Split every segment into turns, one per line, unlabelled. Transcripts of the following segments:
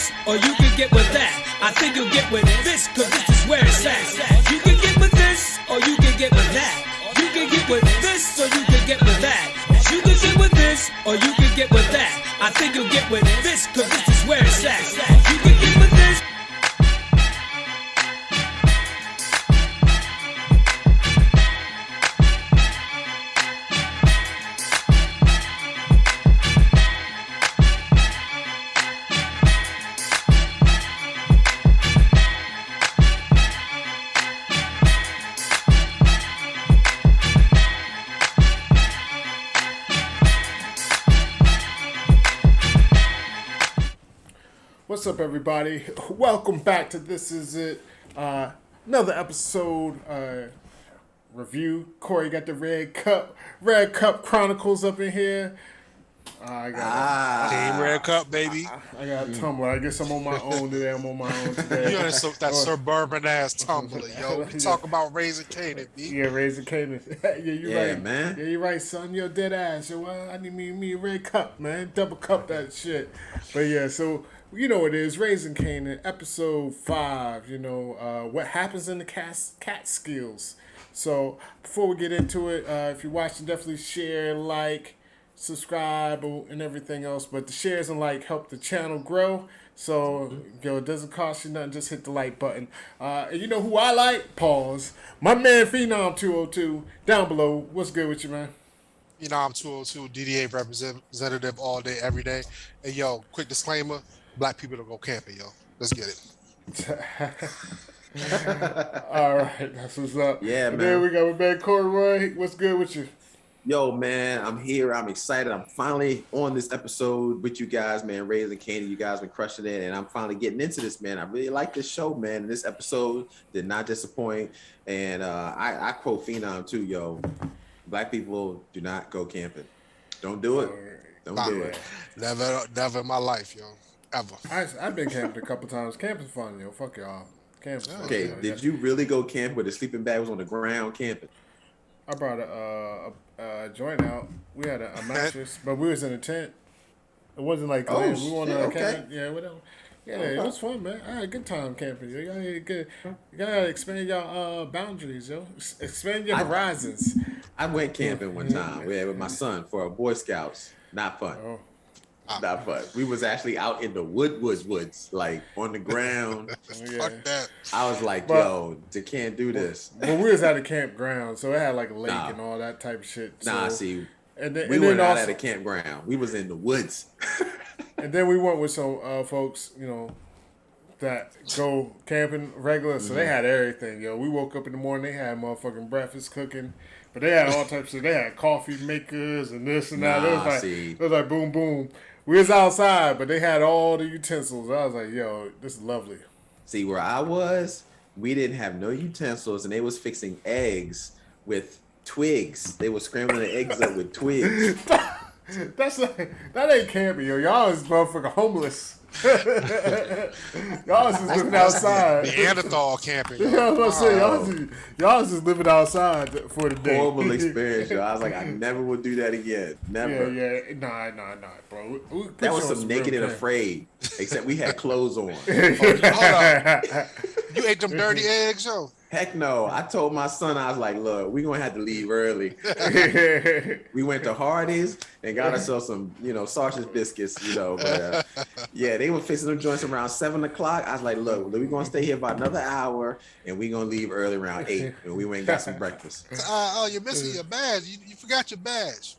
this, or you can get with that. I think you'll get with this, cause this is where it's at. You can get with this, or you can get with that. You can get with this, or you can get with that. You can get with this, or you can get with that. I think you'll get with this, cause this is where it's at. You can get with this.
What's up, everybody? Welcome back to This Is It. Another episode review. Corey got the Red Cup Chronicles up in here. I got
Team Red Cup, baby.
I got a tumbler. I guess I'm on my own today.
You in that suburban ass tumbler, yo. We talk about Raising Kanan, B.
Yeah, Raising Kanan. Yeah, you're right,
man.
Yeah, you're right, son. You're dead ass. Yo, I need me a Red Cup, man. Double cup that shit. But yeah, so. You know what it is, Raising Kanan, episode 5, what happens in the Catskills. So, before we get into it, if you're watching, definitely share, like, subscribe, and everything else. But the shares and like help the channel grow. So, it doesn't cost you nothing, just hit the like button. And you know who I like? Pause. My man, Phenom 202, down below. What's good with you, man?
You know, I'm 202, DDA representative all day, every day. And yo, quick disclaimer. Black people don't go camping, yo. Let's get it.
All right, that's what's up.
Yeah,
and
man.
Then we got my man Corey. What's good with you?
Yo, man, I'm here. I'm excited. I'm finally on this episode with you guys, man. Raising Kanan, you guys been crushing it, and I'm finally getting into this, man. I really like this show, man. This episode did not disappoint, and I quote Phenom too, yo. Black people do not go camping. Don't do it. Don't do it.
Never in my life, yo. Ever.
I've been camping a couple times. Camping's fun, yo. Fuck y'all. Camping's fun.
Okay, did you really go camp where the sleeping bag was on the ground camping?
I brought a joint out. We had a mattress, but we was in a tent. It wasn't like we wanted to camp. Yeah, whatever. Yeah, it was fun, man. I had a good time camping. Yo. You gotta expand your boundaries, yo. Expand your horizons.
I went camping one time with my son for a Boy Scouts. Not fun.
Oh.
Not fun. We was actually out in the woods, like on the ground.
Fuck that.
I was like, yo, they can't do this.
Well, we was at a campground, so it had like a lake and all that type of shit.
See,
and then,
we weren't out at a campground. We was in the woods.
And then we went with some folks, that go camping regular, so they had everything, yo. We woke up in the morning, they had motherfucking breakfast cooking, but they had all types of shit. They had coffee makers and this and that. It was like boom, boom. We was outside, but they had all the utensils. I was like, yo, this is lovely.
See, where I was, we didn't have no utensils, and they was fixing eggs with twigs. They was scrambling the eggs up with twigs.
That ain't camping, yo. Y'all is motherfucking homeless. Y'all is just living outside.
Neanderthal camping.
You know what I'm saying? Y'all is just living outside for the day.
Horrible experience, yo. I was like, I never would do that again. Never.
Yeah. Nah, bro.
That was some Naked and Afraid, except we had clothes on.
Hold up. You ate them dirty eggs, yo?
Heck no. I told my son, I was like, look, we're going to have to leave early. We went to Hardee's and got ourselves some, sausage biscuits, But yeah, they were fixing them joints around 7 o'clock. I was like, look, we're going to stay here about another hour and we're going to leave early around 8. And we went and got some breakfast.
You're missing your badge. You forgot your badge.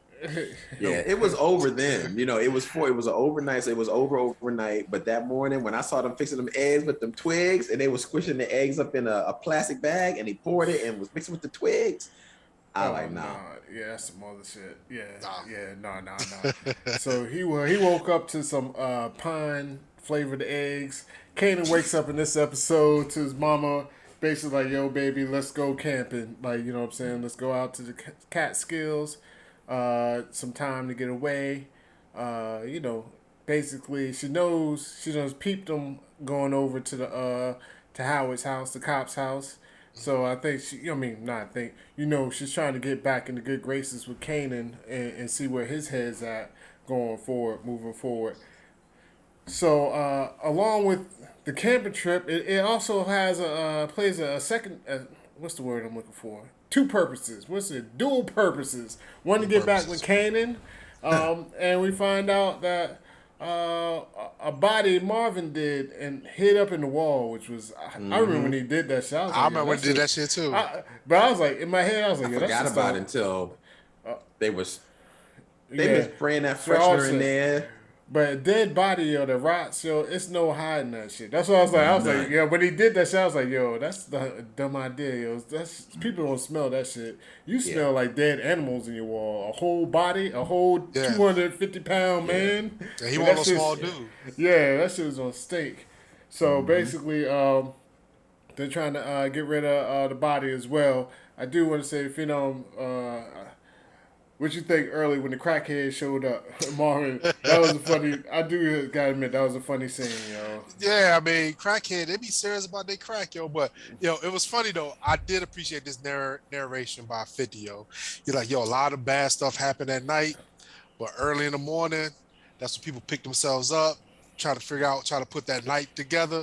Yeah, it was over then. It was an overnight, so it was overnight. But that morning when I saw them fixing them eggs with them twigs and they were squishing the eggs up in a plastic bag and they poured it and was mixing with the twigs, I was like, nah.
Yeah, that's some other shit. Nah. So he woke up to some pine flavored eggs. Kanan wakes up in this episode to his mama basically like, yo, baby, let's go camping. Like, you know what I'm saying? Let's go out to the Catskills. Some time to get away. Basically she knows peeped them going over to the to Howard's house, the cop's house. So I think she's trying to get back into good graces with Kanan and see where his head's at moving forward. So along with the camping trip, it also has plays a second. What's the word I'm looking for? Two purposes. What's it? Dual purposes. One to get back with Kanan, and we find out that a body Marvin did and hid up in the wall, which was I remember when he did that shit. I, was
I
like,
remember when he did that shit too.
but I was like, in my head, I was like,
I
yeah, that's
forgot
just
about it until they was spraying that freshener in there.
But a dead body, yo, that rots, yo, it's no hiding that shit. That's what I was like. I was like, yo, when he did that shit, I was like, yo, that's the dumb idea, yo. That's people don't smell that shit. You smell like dead animals in your wall. A whole body, a whole 250-pound man.
Yeah, he wasn't a small dude.
Yeah, that shit was on steak. So basically, they're trying to get rid of the body as well. I do want to say, if you know, what you think early when the crackhead showed up, Marvin? That was a funny. I do gotta admit that was a funny scene, yo.
Yeah, I mean, crackhead, they be serious about their crack, yo. But yo, it was funny though. I did appreciate this narration by 50, yo. You're like, yo, a lot of bad stuff happened at night, but early in the morning, that's when people pick themselves up, try to put that night together.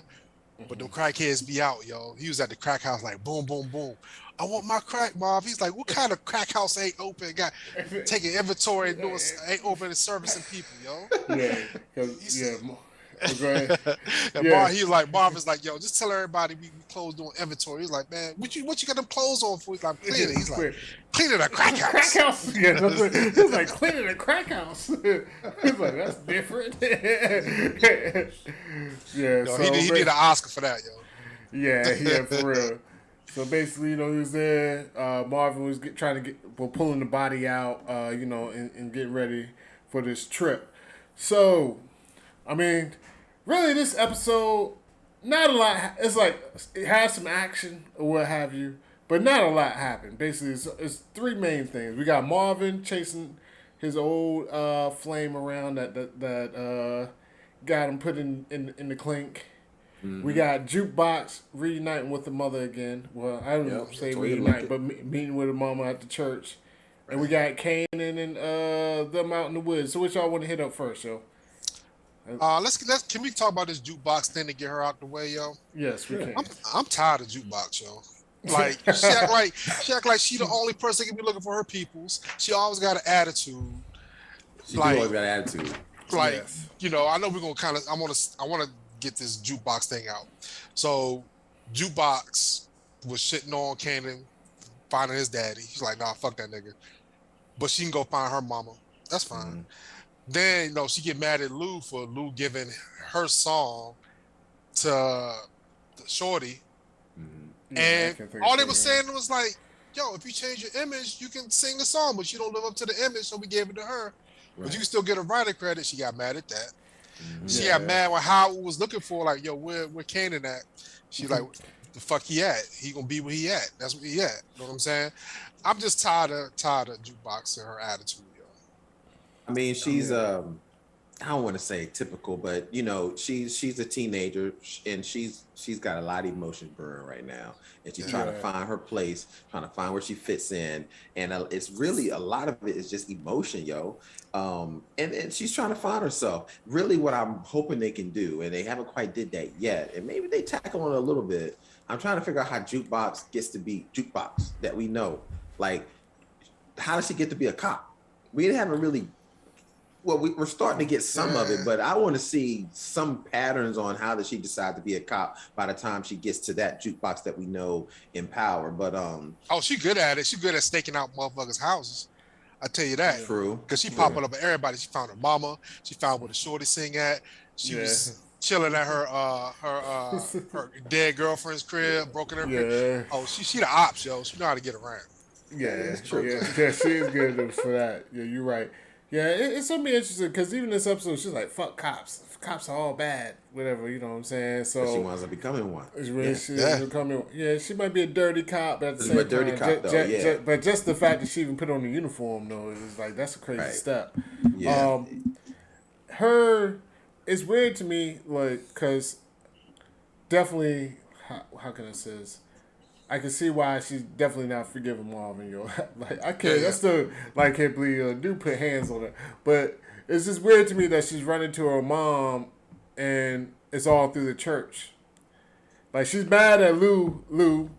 But them crackheads be out, yo. He was at the crack house like boom, boom, boom. I want my crack, Marv. He's like, what kind of crack house ain't open? Got taking inventory and ain't open and servicing people, yo.
Yeah, because go ahead.
And he was like, Marvin's like, yo, just tell everybody we closed doing inventory. He's like, man, what you got them clothes on for? He's like, cleaning. He's like, cleaning a crack house.
Crack house. Yeah, he's like cleaning a crack house. He's like, that's different. Yeah,
yo,
so
he need an Oscar for that, yo.
Yeah, for real. So basically, you know, he was there. Marvin was pulling the body out, you know, and getting ready for this trip. So, I mean, really, this episode, not a lot. It's like it has some action or what have you, but not a lot happened. Basically, it's three main things. We got Marvin chasing his old flame around that got him put in the clink. Mm-hmm. We got Jukebox reuniting with the mother again. Well, I don't say reunite, but meeting with her mama at the church. And we got Kanan and them out in the woods. So which y'all want to hit up first, yo?
Can we talk about this Jukebox thing to get her out the way, yo?
Yes, we can.
I'm tired of Jukebox, yo. Like she act like she the only person that can be looking for her peoples. She always got an attitude.
She always got an attitude.
Like you know, I know we're gonna I want to get this Jukebox thing out. So Jukebox was shitting on Kanan, finding his daddy. He's like, nah, fuck that nigga. But she can go find her mama. That's fine. Mm-hmm. Then, you know, she get mad at Lou for Lou giving her song to the shorty. Mm-hmm. And all they were saying was like, yo, if you change your image, you can sing the song, but you don't live up to the image, so we gave it to her. Right. But you can still get a writer credit. She got mad at that. She got mad when Howard was looking for, like, yo, where Kanan at? She like, the fuck he at? He gonna be where he at. That's where he at. You know what I'm saying? I'm just tired of Jukebox and her attitude, yo.
I mean, she's I don't want to say typical, but you know, she's a teenager and she's got a lot of emotion brewing right now, and she's trying to find her place, trying to find where she fits in, and it's really a lot of it is just emotion, yo. And she's trying to find herself. Really, what I'm hoping they can do, and they haven't quite did that yet, and maybe they tackle on it a little bit. I'm trying to figure out how Jukebox gets to be Jukebox that we know. Like, how does she get to be a cop? We haven't really. Well, we're starting to get some of it, but I want to see some patterns on how does she decide to be a cop by the time she gets to that Jukebox that we know in Power. But
she good at it. She good at staking out motherfuckers' houses. I tell you that.
True.
Because she popping up at everybody. She found her mama. She found where the shorty sing at. She was chilling at her dead girlfriend's crib, broken her crib. Oh, she the ops, yo. She know how to get around.
Yeah, that's true. Yeah, she is good for that. Yeah, you're right. Yeah, it's gonna be interesting because even this episode, she's like, "Fuck cops. Cops are all bad. Whatever, you know what I'm saying." So
she winds up becoming one.
She might be a dirty cop, but at the same time,
dirty cop, though.
But just the fact that she even put on the uniform, though, is like that's a crazy step.
Yeah.
It's weird to me, like, because definitely, how can I say this? I can see why she's definitely not forgiving Marvin, yo. Like, I can't. I still can't believe do put hands on her. But it's just weird to me that she's running to her mom and it's all through the church. Like she's mad at Lou,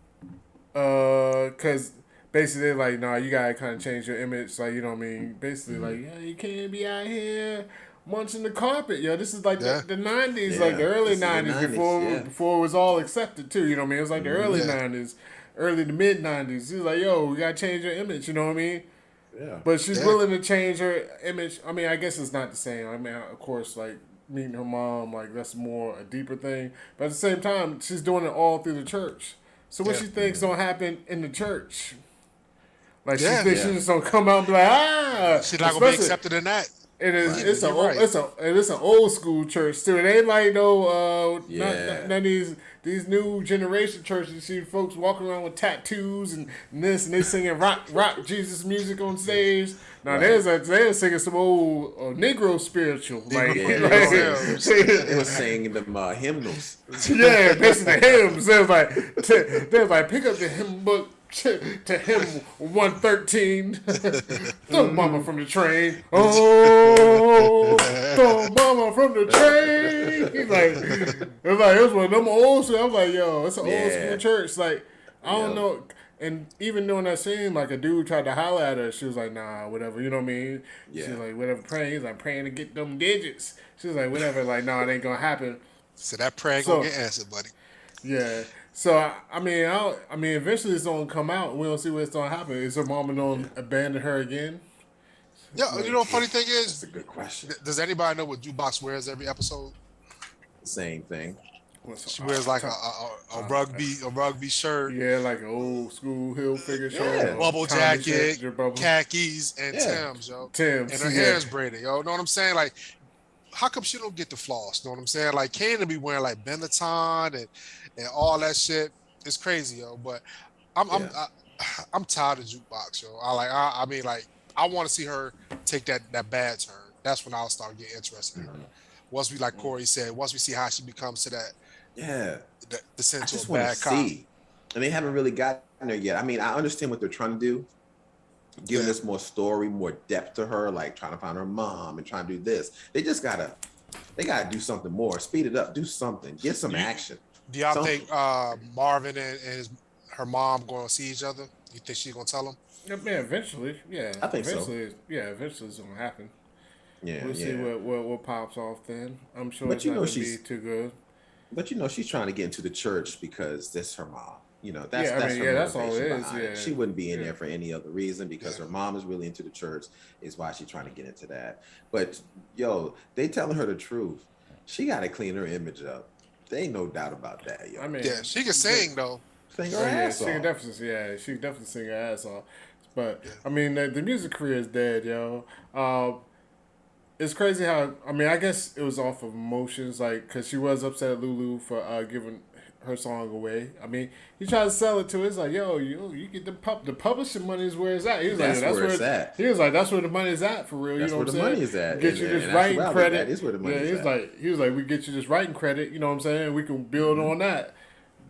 cause basically like, nah, you gotta kind of change your image. Like, you know what I mean? Basically like, yeah, you can't be out here munching the carpet, yo. This is like the 90s, like the early 90s, before it was all accepted too. You know what I mean? It was like the early 90s, early to mid 90s. He's like, yo, we gotta change your image. You know what I mean?
Yeah.
But she's willing to change her image. I mean, I guess it's not the same. I mean, of course, like meeting her mom, like that's more a deeper thing. But at the same time, she's doing it all through the church. So what she thinks gonna happen in the church? Like she thinks she's just gonna come out and be like,
she's not gonna be accepted in that.
It is. Right. It's an old school church too. It ain't like none of these new generation churches. You see folks walking around with tattoos and this, and they singing rock Jesus music on stage. Now they're singing some old Negro spiritual. Like,
they were singing them hymnals.
Yeah, this is the hymns. They was like pick up the hymn book. To him 113. Throw mama from the train. Oh, throw mama from the train. He's like, it was one of them old school. I'm like, yo, it's an old school church. Like, I don't know. And even during that scene, like a dude tried to holler at her. She was like, nah, whatever. You know what I mean? Yeah. She was like, whatever, praying. He's like, praying to get them digits. She was like, whatever. Like, nah, it ain't gonna happen.
So that prayer ain't gonna get answered, buddy.
Yeah. So I mean, eventually it's gonna come out, and we don't see what's gonna happen. Is her mama gonna abandon her again?
Yeah, you know, funny thing is,
that's a good question.
Does anybody know what Jukebox wears every episode?
Same thing.
She wears like a rugby shirt.
Yeah, like an old school Hilfiger shirt.
Bubble jacket, khakis, and Timbs, yo.
Timbs.
And her hair is braided, yo. Know what I'm saying? Like, how come she don't get the floss? Know what I'm saying? Like, Kanan be wearing like Benetton and all that shit. It's crazy, yo. But I'm tired of Jukebox, yo. I mean, I want to see her take that bad turn. That's when I'll start getting interested in her. Once we, like Corey said, once we see how she becomes to that.
Yeah.
The sense
I just
of
want
bad
to
cop.
see. And they haven't really gotten there yet. I mean, I understand what they're trying to do. Giving us more story, more depth to her, like trying to find her mom and trying to do this. They gotta do something more. Speed it up. Do something. Get some action.
Do y'all think Marvin and her mom going to see each other? You think she's going to tell him?
Yeah, eventually. Yeah.
I think
eventually, so. Yeah, eventually it's going to happen.
Yeah,
we'll see what pops off then. I'm sure
it's
not going to be too good.
But she's trying to get into the church because that's her mom. You know, that's
all it is. Yeah.
She wouldn't be in there for any other reason because her mom is really into the church. Is why she's trying to get into that. But yo, they telling her the truth. She got to clean her image up. There ain't no doubt about that, yo.
I mean, she can sing though.
Sing her ass off.
She can definitely sing her ass off. But I mean, the music career is dead, yo. It's crazy how I guess it was off of emotions, like because she was upset at Lulu for giving her song away. I mean, he tried to sell it to her. It's like, yo, you get the publishing money is where it's at. He was
that's where it's at.
He was like, that's where the money is at for real.
That's
you know
where
what
the
I'm saying?
money is at.
Get you this writing credit.
That is where the money is at.
He was like, we get you this writing credit. You know what I'm saying? We can build on that.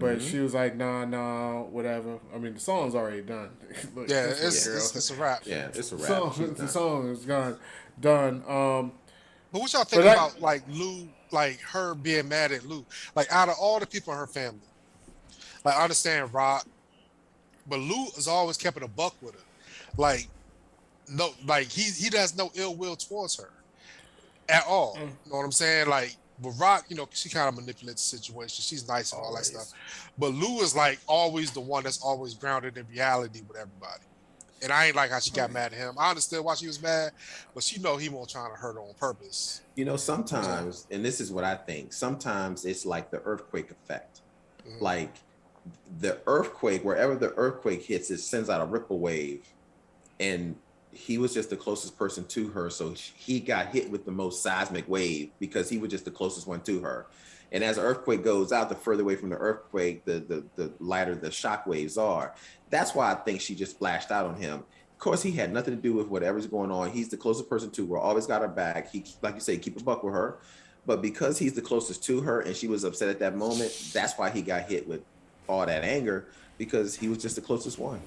But she was like, nah, whatever. I mean, the song's already done. Look,
it's a wrap.
Yeah, it's a wrap.
The song is done.
But what y'all think about like Lou, like her being mad at Lou? Like out of all the people in her family, like I understand Rock, but Lou has always kept it a buck with her. Like no, like he does no ill will towards her at all. You know what I'm saying? Like with Rock, you know, she kind of manipulates the situation. She's nice and all that stuff. But Lou is like always the one that's always grounded in reality with everybody. And I ain't like how she got mad at him. I understood why she was mad, but she know he won't trying to hurt her on purpose.
You know, sometimes, and this is what I think, sometimes it's like the earthquake effect. Mm-hmm. Like the earthquake, wherever the earthquake hits, it sends out a ripple wave. And he was just the closest person to her. So he got hit with the most seismic wave because he was just the closest one to her. And as the earthquake goes out, the further away from the earthquake, the lighter the shock waves are. That's why I think she just splashed out on him. Of course, he had nothing to do with whatever's going on. He's the closest person to her, always got her back. He, like you say, keep a buck with her. But because he's the closest to her and she was upset at that moment, that's why he got hit with all that anger, because he was just the closest one.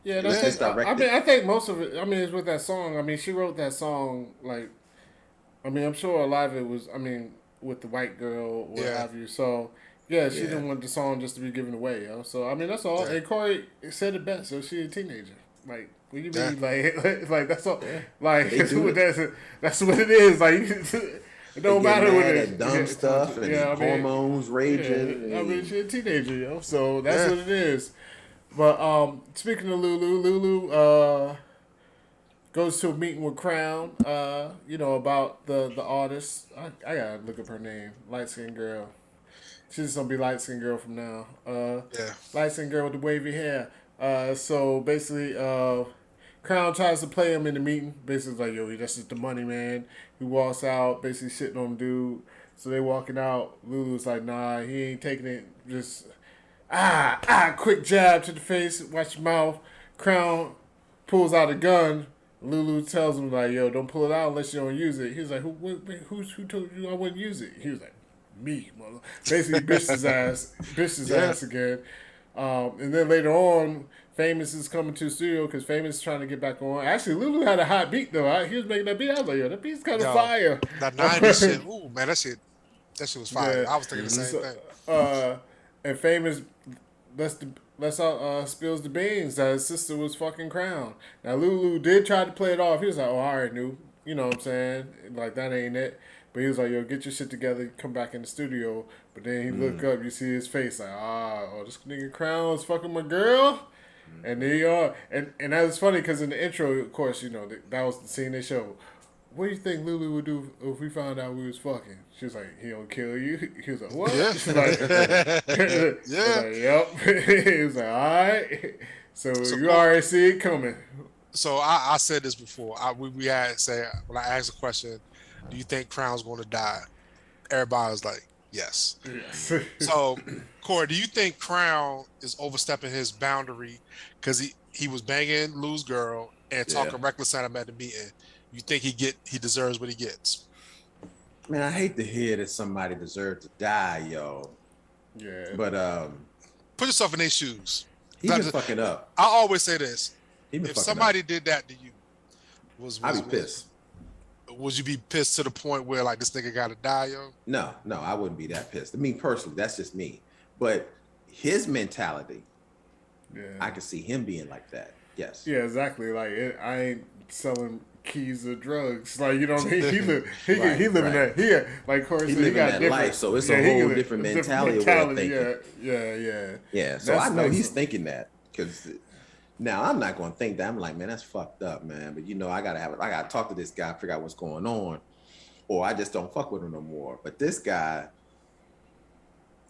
Yeah, that's I think most of it, is with that song. I mean, she wrote that song, like, I'm sure a lot of it was, with the white girl, what
Yeah.
have you. So yeah, she
Yeah.
didn't want the song just to be given away, yo. So I mean, that's all.
Yeah.
And Corey said it best. So she's a teenager. Like, what do you
Yeah.
mean? Like that's all.
Yeah.
Like
They do
that's what it is. Like it don't
They get
matter what
mad
it
at dumb stuff and
I mean,
hormones raging.
yeah, I mean, she's a teenager, yo. So that's
Yeah.
what it is. But speaking of Lulu goes to a meeting with Crown. About the artist. I gotta look up her name. Light skinned girl. She's just gonna be light skinned girl from now.
Yeah.
Light skinned girl with the wavy hair. So basically, Crown tries to play him in the meeting. Basically, like, yo, that's just the money, man. He walks out, basically shitting on dude. So they walking out. Lulu's like, nah, he ain't taking it. Just quick jab to the face. Watch your mouth. Crown pulls out a gun. Lulu tells him like, yo, don't pull it out unless you don't use it. He was like, who told you I wouldn't use it? He was like, me, mother. Basically, bitched his ass again. And then later on, Famous is coming to the studio because Famous is trying to get back on. Actually, Lulu had a hot beat though. He was making that beat. I was like, yo, that beat's kind of fire.
That 90s shit. Ooh, man, that shit was fire.
Yeah.
I was thinking the same thing.
And Famous spills the beans that his sister was fucking Crown. Now Lulu did try to play it off. He was like, oh, I already knew. You know what I'm saying? Like, that ain't it. But he was like, yo, get your shit together, come back in the studio. But then he look up, you see his face like, this nigga Crown's fucking my girl. And there you are. And that was funny because in the intro, of course, that was the scene they showed. What do you think Lulu would do if we found out we was fucking? She was like, he don't kill you. He was like, what?
Yeah.
She's like,
Yeah.
Like, yep. He was like, all right. So you
cool.
already see it coming.
So I said this before. We had say when I asked the question, do you think Crown's going to die? Everybody was like, yes.
Yes.
So, Corey, do you think Crown is overstepping his boundary because he was banging Lou's girl and talking reckless at him at the meeting? You think he deserves what he gets?
Man, I hate to hear that somebody deserves to die, yo.
Yeah.
But
Put yourself in their shoes.
he been fucking up.
I always say this:
He been
if
fucking
somebody
up.
did that to you,
I'd be pissed.
Would you be pissed to the point where like this nigga gotta die, yo?
No, I wouldn't be that pissed. I mean, personally, that's just me. But his mentality, I could see him being like that. Yes.
Yeah, exactly. Like, I ain't selling keys or drugs. Like, you know what I mean? He living that. Like, Corey
He
said, he
living
got
that
different
life, so it's a whole different mentality of way of thinking.
Yeah.
So I know
That's
he's thinking that because now I'm not going to think that. I'm like, man, that's fucked up, man. But I gotta talk to this guy, figure out what's going on, or I just don't fuck with him no more. But this guy,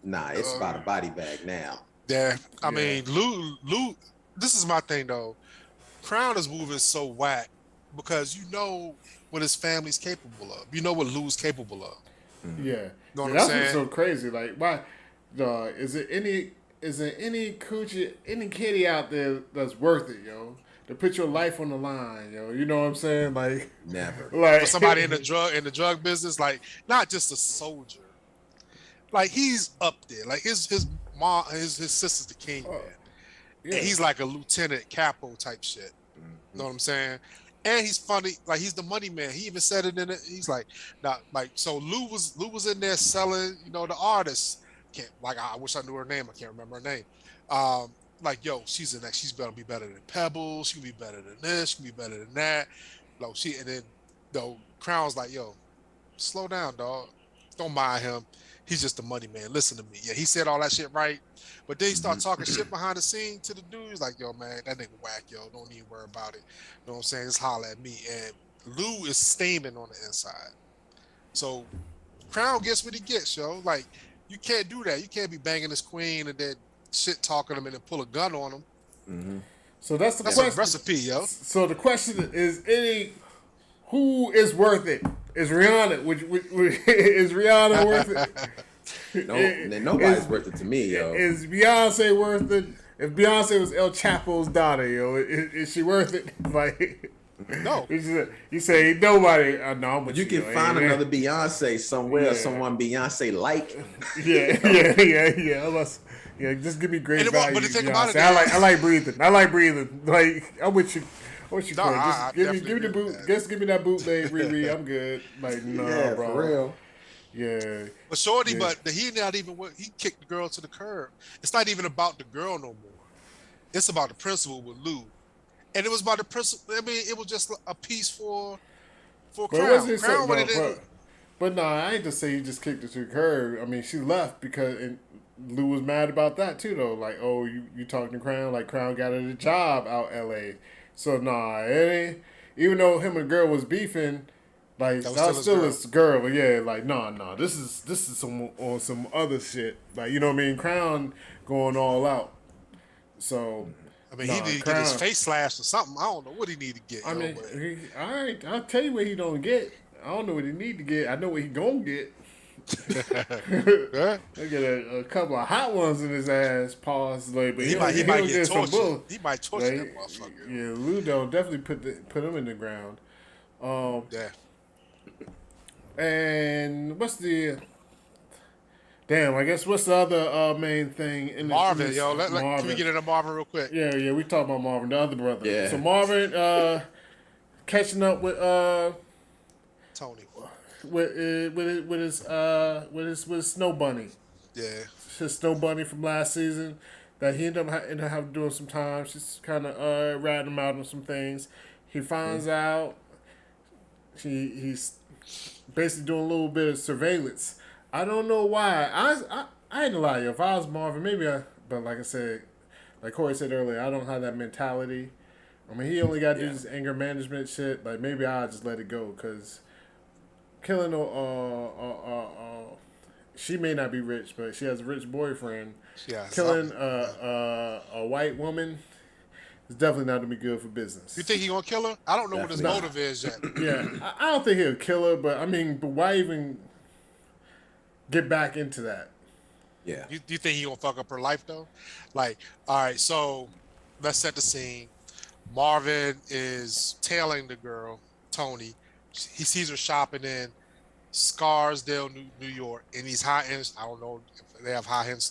nah, it's about a body bag now.
Yeah, I mean, Lou. This is my thing though. Crown is moving so whack because you know what his family's capable of. You know what Lou's capable of.
Yeah.
Know what I'm
That's
saying?
what's so crazy. Like, why? Is there any coochie, any kitty out there that's worth it, yo? To put your life on the line, yo. You know what I'm saying? Like,
Never.
like
For somebody in the drug business, like not just a soldier. Like he's up there. Like his mom, his sister's the king, man.
Yeah.
And he's like a lieutenant capo type shit. You know what I'm saying? And he's funny, like he's the money man. He even said it in it. He's like, so Lou was in there selling, the artists. I wish I knew her name. I can't remember her name. Like, yo, she's gonna be better than Pebbles. She can be better than this. She can be better than that. And then Crown's like, yo, slow down, dog. Don't mind him. He's just a money man. Listen to me. Yeah, he said all that shit right. But then he started talking shit behind the scene to the dude. He's like, yo, man, that nigga whack, yo. Don't even worry about it. You know what I'm saying? Just holler at me. And Lou is steaming on the inside. So Crown gets what he gets, yo. Like, you can't do that. You can't be banging this queen and then shit talking him and then pull a gun on him.
Mm-hmm.
So that's
a recipe, yo.
So the question is, who is worth it? Is Rihanna? Is Rihanna worth it?
Nobody's worth it to me, yo.
Is Beyonce worth it? If Beyonce was El Chapo's daughter, yo, is she worth it? Like,
no.
You say nobody. No, but
you can find another Beyonce somewhere, someone Beyonce like.
Yeah. Just give me great value.
But the thing about it,
I like breathing. Like, I'm with you. What you
No,
Corey?
I
Just give me the boot. Just give me that bootleg, Riri. I'm good. Like, no, bro.
For real.
Yeah.
But Shorty,
Yeah.
but he not even he kicked the girl to the curb. It's not even about the girl no more. It's about the principal with Lou, and it was about the principal. I mean, it was just a piece for
But it
Crown.
wasn't so
Crown really
no,
didn't.
but no, I ain't just say you just kicked her to the curb. I mean, she left because and Lou was mad about that too, though. Like, oh, you talking to Crown? Like, Crown got her a job out L.A. So nah, it ain't. Even though him and the girl was beefing, like
That
that
was
was
still
still
his
his girl. But yeah, like nah. This is some on some other shit. Like, you know what I mean? Crown going all out. So
I mean,
nah,
he need to get his
Crown.
face slashed or something. I don't know what he need to get.
I
Yo,
mean,
but
all right, I'll tell you what he don't get. I don't know what he need to get. I know what he gonna get.
yeah.
They get a couple of hot ones in his ass. Pause, like, but
he might
he'll
get
some
tortured.
bull.
He might torture that
Like,
motherfucker.
yeah, Ludo definitely put him in the ground.
Yeah.
And what's the damn? I guess what's the other main thing in
Marvin,
this,
yo,
Marvin?
can we get into Marvin real quick?
Yeah, we talk about Marvin, the other brother.
Yeah.
So Marvin catching up with
Tony.
with his snow bunny.
Yeah.
His snow bunny from last season that he ended up having doing some time. She's kind of ratting him out on some things. He finds out he's basically doing a little bit of surveillance. I don't know why. I ain't gonna lie, yo. If I was Marvin, but like I said, like Corey said earlier, I don't have that mentality. I mean, he only got to do this anger management shit. Like, maybe I'll just let it go, because killing she may not be rich, but she has a rich boyfriend.
Yeah.
Killing a white woman is definitely not gonna be good for business.
You think he gonna kill her? I don't know what his
Definitely.
motive is yet.
Yeah, I don't think he'll kill her, but I mean, but why even get back into that?
Yeah.
You think he gonna fuck up her life though? Like, all right, so let's set the scene. Marvin is tailing the girl, Tony. He sees her shopping in Scarsdale, New York, in these high end. I don't know if they have high end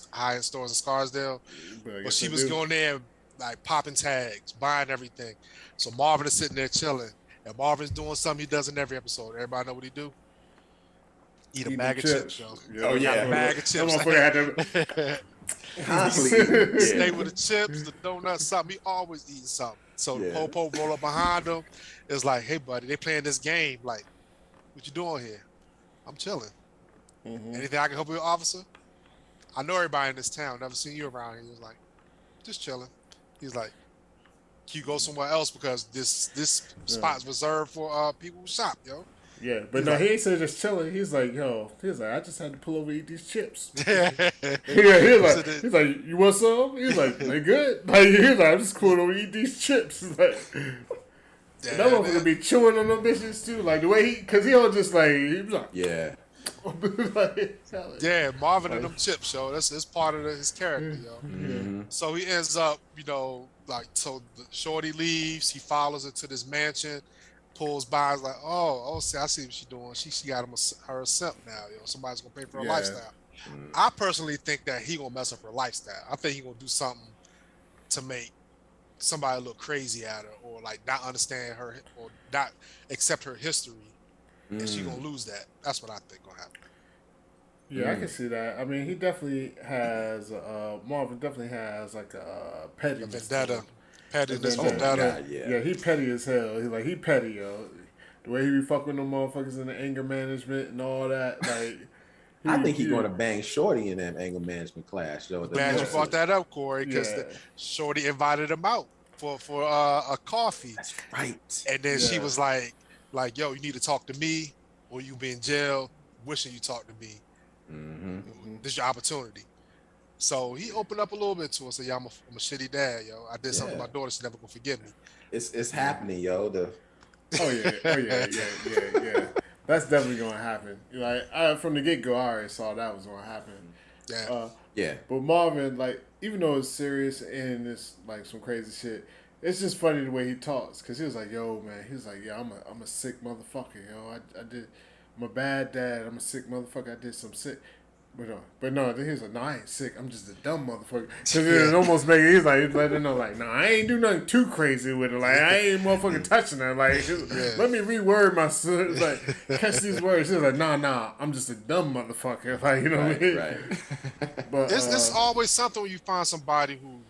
stores in Scarsdale, but she was going there like popping tags, buying everything. So Marvin is sitting there chilling, and Marvin's doing something he does in every episode. Everybody know what he do? Eat a bag of chips, yo.
Oh, yeah.
A bag of chips.
Constantly.
Stay with the chips, the donuts, something. He always eating something. So the po roll up behind him. It's like, hey, buddy, they playing this game. Like, what you doing here? I'm chilling.
Mm-hmm.
Anything I can help you with, officer? I know everybody in this town. Never seen you around here. He was like, just chilling. He's like, can you go somewhere else, because this spot's reserved for people who shop, yo.
Yeah, but no, he ain't saying just chilling. He's like, I just had to pull over and eat these chips. He's like, you want some? He's like, they good? Like, he's like, I'm just pulling over and eat these chips. He's like, that motherfucker be chewing on them bitches too. Like, the way because he don't just like, he was like,
Yeah.
Yeah, Marvin and them chips, yo. That's part of his character, yo.
Mm-hmm.
So he ends up, so the shorty leaves. He follows her to this mansion, pulls by, is like, see, I see what she's doing. She got her a simp now, yo. Somebody's gonna pay for her lifestyle.
Mm-hmm.
I personally think that he gonna mess up her lifestyle. I think he gonna do something to make somebody look crazy at her, or like not understand her, or not accept her history, and she gonna lose that. That's what I think gonna happen.
Yeah, I can see that. I mean, he definitely has Marvin definitely has like a pettiness,
A vendetta. Pettiness,
vendetta.
vendetta.
Yeah, he petty as hell. He petty, yo. The way he be fucking them motherfuckers in the anger management and all that, like.
I think he's going to bang Shorty in that anger management class, yo.
Glad you brought that up, Corey, because Shorty invited him out for a coffee.
That's right.
And then she was like, yo, you need to talk to me, or you be in jail wishing you talked to me.
Mm-hmm.
This is your opportunity. So he opened up a little bit to us. Said, I'm a shitty dad, yo. I did something to my daughter. She's never gonna forgive me.
It's happening, yo.
Oh yeah. That's definitely gonna happen. Like from the get go, I already saw that was gonna happen.
Yeah.
But Marvin, like, even though it's serious and it's like some crazy shit, it's just funny the way he talks. Cause he was like, "Yo, man," he was like, "Yeah, I'm a sick motherfucker, yo. I'm a bad dad. I'm a sick motherfucker. I did some sick." But no, he's like, no, I ain't sick. I'm just a dumb motherfucker. Because it almost make he's letting her know, like, no, I ain't do nothing too crazy with her. Like, I ain't motherfucking touching her. Like, let me reword my son. Like, catch these words. She's like, nah, I'm just a dumb motherfucker. Like, you know what I mean?
Right.
But
It's always something when you find somebody who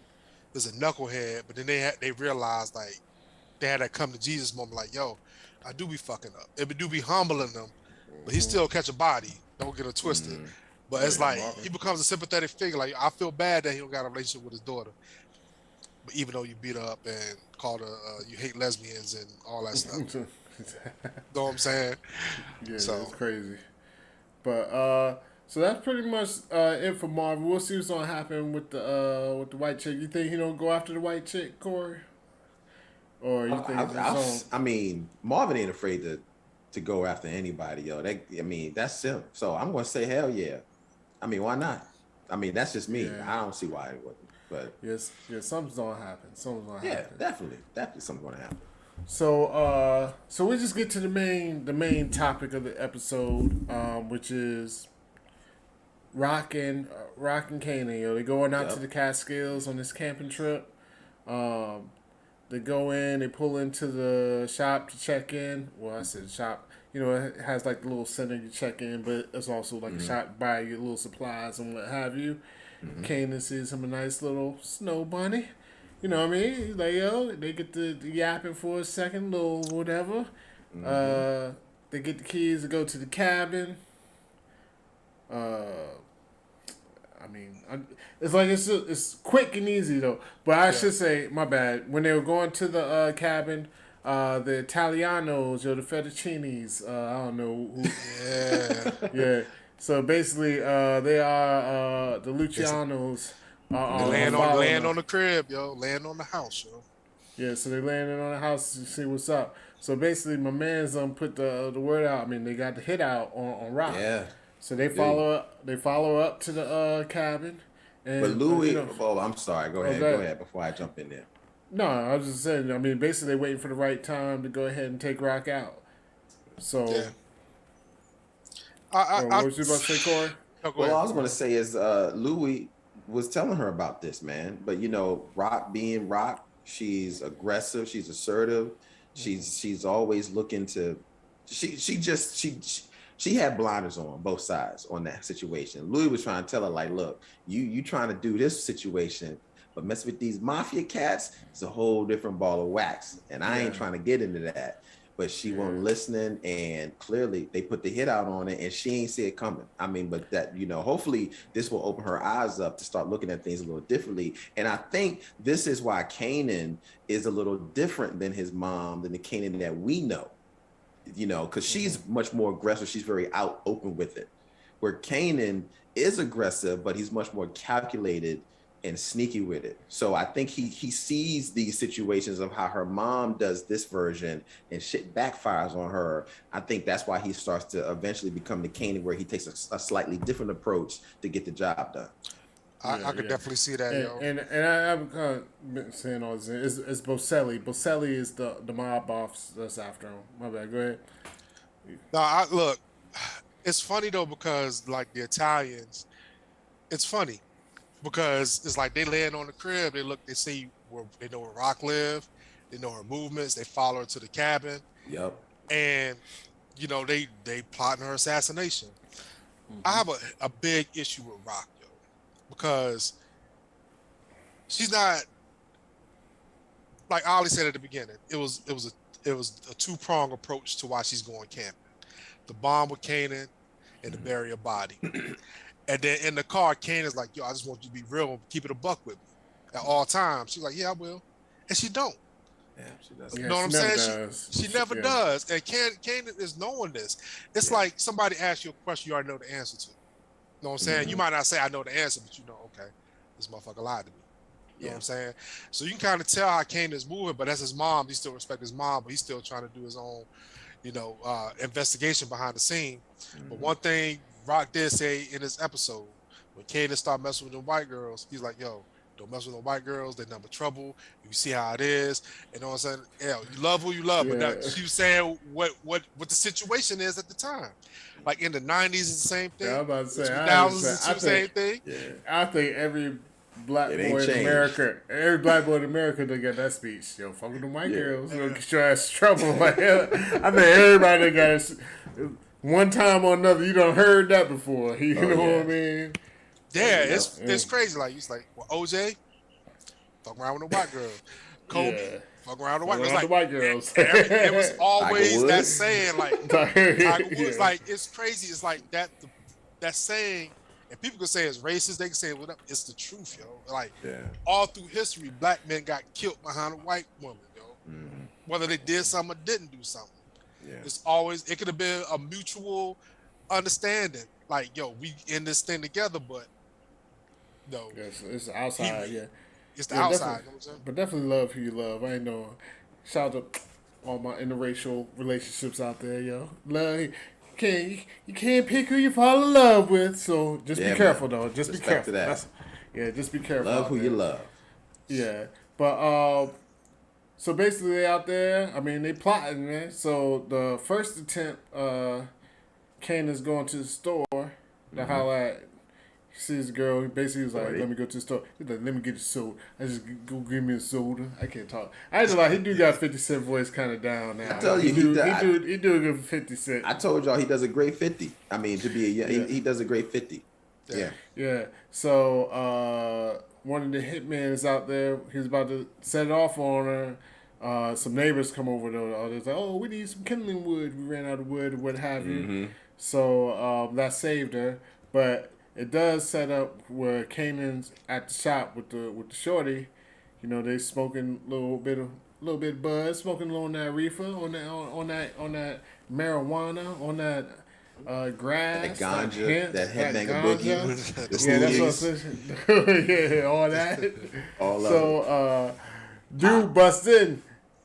is a knucklehead, but then they realize, like, they had that come to Jesus moment, like, yo, I do be fucking up. It do be humbling them, but he still catch a body. Don't get it twisted. But it's like he becomes a sympathetic figure. Like, I feel bad that he don't got a relationship with his daughter. But even though you beat her up and called her, you hate lesbians and all that stuff. You know what I'm saying?
Yeah,
so
it's crazy. But so that's pretty much it for Marvin. We'll see what's gonna happen with the white chick. You think he don't go after the white chick, Corey? Or you think
I mean, Marvin ain't afraid to go after anybody, yo. That's him. So I'm gonna say hell yeah. I mean, why not? I mean, that's just me.
Yeah.
I don't see why it wouldn't. But
something's gonna happen. Something's gonna happen.
Yeah, definitely something's gonna happen.
So we just get to the main topic of the episode, which is Rock and Kanan. Yo, they going out to the Catskills on this camping trip. They go in, they pull into the shop to check in. Well, I said shop. You know, it has like the little center you check in, but it's also like a shop to buy your little supplies and what have you. Kanan sees him a nice little snow bunny. You know what I mean? He's like, yo, they get the yapping for a second, little whatever. They get the keys to go to the cabin. It's like it's quick and easy though. But I should say, my bad. When they were going to the cabin, the Italianos or the fettuccinis, I don't know who. Yeah. So basically, they are the Lucianos.
land on the crib, yo. Land on the house, yo.
Yeah, so they landed on the house to see what's up. So basically, my man's put the word out. I mean, they got the hit out on Rock.
Yeah.
So they follow up to the cabin. And,
but Louis, I'm sorry. Go ahead before I jump in there.
No, I was just saying. I mean, basically, they're waiting for the right time to go ahead and take Rock out. So, what was you about to say, Corey?
All I was going to say is Louis was telling her about this, man. But you know, Rock being Rock, she's aggressive, she's assertive, she's always looking to. She had blinders on both sides on that situation. Louis was trying to tell her, like, look, you trying to do this situation, but mess with these mafia cats, it's a whole different ball of wax. And I ain't trying to get into that. But she wasn't listening, and clearly they put the hit out on it, and she ain't see it coming. I mean, but that, you know, hopefully this will open her eyes up to start looking at things a little differently. And I think this is why Kanan is a little different than his mom, than the Kanan that we know. You know, because she's much more aggressive. She's very open with it. Where Kanan is aggressive, but he's much more calculated and sneaky with it. So I think he sees these situations of how her mom does this version and shit backfires on her. I think that's why he starts to eventually become the Kanan, where he takes a slightly different approach to get the job done.
I could definitely see that, yo.
And I've been saying all this. It's Boselli. Boselli is the mob boss that's after him. My bad. Go ahead.
No, look. It's funny though, because like the Italians, it's funny because it's like they land on the crib. They see where they know where Rock live. They know her movements. They follow her to the cabin.
Yep.
And you know they plotting her assassination. I have a big issue with Rock. Because she's not, like Ollie said at the beginning, it was a two-pronged approach to why she's going camping. The bomb with Kanan and to bury a body. And then in the car, Kanan's like, yo, I just want you to be real and keep it a buck with me at all times. She's like, yeah, I will. And she don't.
Yeah, she doesn't.
You know what I'm saying? She never does. And Kanan is knowing this. It's like somebody asks you a question you already know the answer to. You know what I'm saying? You might not say I know the answer, but you know, okay, this motherfucker lied to me. You know what I'm saying? So you can kind of tell how Kanan is moving, but that's his mom. He still respects his mom, but he's still trying to do his own, you know, investigation behind the scene. But one thing Rock did say in this episode, when Kanan started messing with the white girls, he's like, yo, don't mess with the white girls. They're number trouble. You see how it is. And you know what I'm saying? Yeah, you love who you love, but now she was saying what the situation is at the time. Like in the 90s, it's the same thing.
Yeah, I'm about to say.
The
I
2000s,
understand.
it's the same thing.
Yeah.
I think every black
It
boy
ain't
in
changed.
America, every black boy in America, they got that speech. Yo, fuck with them white
Yeah.
girls. You'll get your ass in trouble. Like, I think everybody got it. One time or another, you done heard that before. You know what I mean?
Yeah,
you
it's crazy. Like it's like, well, OJ, fuck around with a white girl. Kobe,
Yeah.
fuck around with a white girl. It's
Around
like
the white girls.
it was always
Tiger
that
Woods.
saying, like
Tiger
Tiger Woods.
Yeah.
Like it's crazy. It's like that saying, and people can say it's racist. They can say whatever. It's the truth, yo. Like all through history, black men got killed behind a white woman, yo. Whether they did something or didn't do something.
Yeah.
It's always, it could have been a mutual understanding. Like, yo, we in this thing together, but no.
Yes, it's outside, yeah.
It's the outside, you know
definitely,
what I'm saying?
but definitely love who you love. I ain't know. Shout out to all my interracial relationships out there, yo. Love you can't pick who you fall in love with, so just be careful though. Just
Respect
be careful.
to that.
Just be careful.
Love who you love.
Yeah, but so basically they out there. I mean, they plotting, man. So the first attempt, Kanan's going to the store to holler at. He sees the girl. He basically was like, "Let me go to the store." He's like, "Let me get a soda." I just go give me a soda. I can't talk. I just like he do got 50 Cent voice kind of down now.
I tell you,
he do a good 50 Cent.
I told y'all he does a great 50. I mean, to be he does a great 50. Yeah.
Yeah. So one of the hitmen is out there. He's about to set it off on her. Some neighbors come over though. They're like, "Oh, we need some kindling wood. We ran out of wood, or what have you." So that saved her, but it does set up where Kanan's at the shop with the shorty. You know, they smoking a little bit of bud, smoking a little on that reefer, on that marijuana, on that grass,
that ganja, that headbanger boogie.
Yeah, that's what I'm saying. Yeah, all that.
All
so dude busts in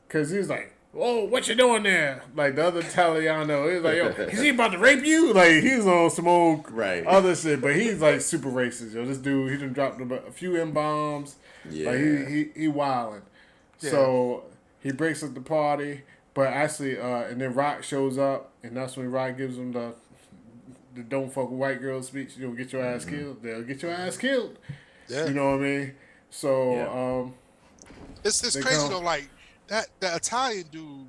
because he was like, "Whoa, what you doing there?" Like the other Italiano, he was like, "Yo, is he about to rape you?" Like he's on some old other shit, but he's like super racist. Yo, this dude, he done dropped a few M-bombs. Yeah, like he wilding. Yeah. So he breaks up the party, but actually, and then Rock shows up, and that's when Rock gives him the "don't fuck with white girls" speech. You'll get your ass killed. They'll get your ass killed. Yeah, you know what I mean. So
it's crazy though. Like that Italian dude,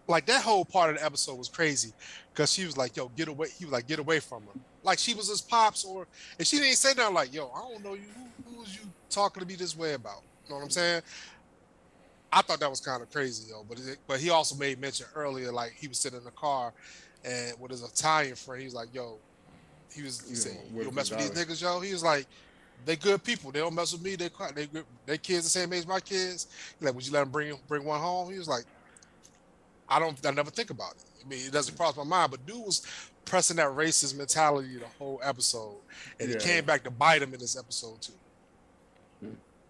like that whole part of the episode was crazy because she was like, "Yo, get away." He was like, "Get away from her." Like she was his pops, and she didn't say nothing like, "Yo, I don't know you. Who was you talking to me this way about?" You know what I'm saying? I thought that was kind of crazy though. But he also made mention earlier, like he was sitting in the car, and with his Italian friend, he was like, "Yo," he said, "You don't mess with these niggas, yo." He was like, "They good people. They don't mess with me. They kids the same age as my kids." He's like, "Would you let them bring one home?" He was like, I never think about it. I mean, it doesn't cross my mind, but dude was pressing that racist mentality the whole episode, and it came back to bite him in this episode too.